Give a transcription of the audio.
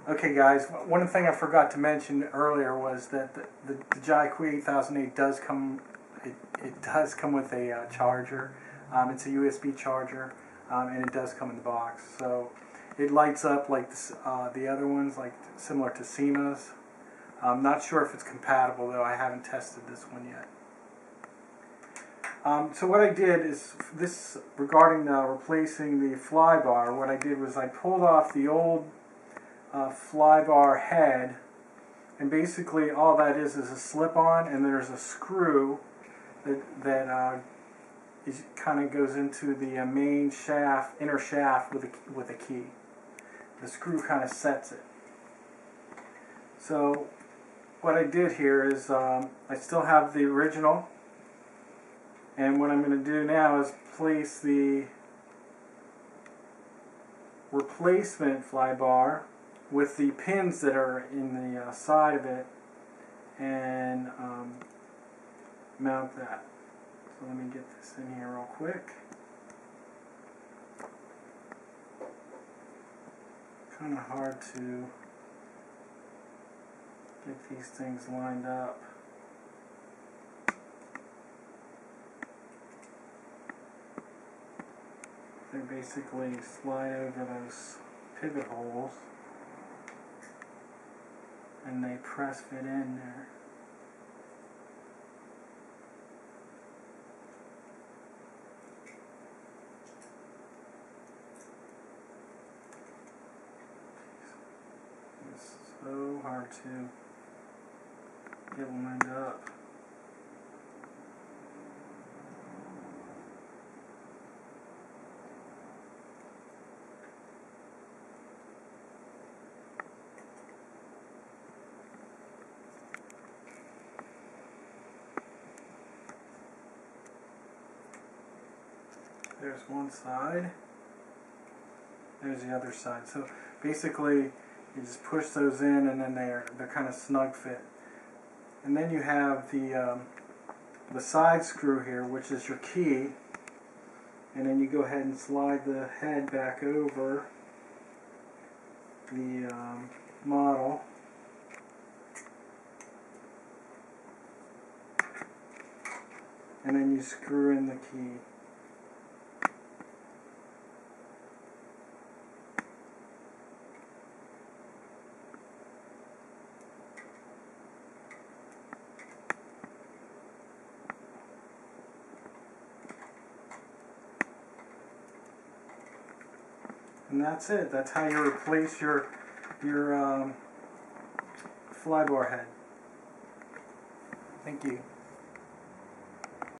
Okay guys, one thing I forgot to mention earlier was that the Jia Qi 8008 does come, it does come with a charger. It's a USB charger, and it does come in the box. So it lights up like this, the other ones, like similar to SEMA's. I'm not sure if it's compatible though. I haven't tested this one yet. So what I did is this, regarding replacing the Flybar, what I did was I pulled off the old Flybar head, and basically all that is a slip-on, and there's a screw that kind of goes into the main shaft, inner shaft with a key. The screw kind of sets it. So what I did here is I still have the original, and what I'm going to do now is place the replacement Flybar with the pins that are in the side of it, and mount that. So let me get this in here real quick. Kind of hard to get these things lined up. They basically slide over those pivot holes, and they press fit in there. It's so hard to get lined up. There's one side, there's the other side. So basically you just push those in, and then they're kind of snug fit. And then you have the side screw here, which is your key, and then you go ahead and slide the head back over the model, and then you screw in the key. And that's it. That's how you replace your Flybar head. Thank you.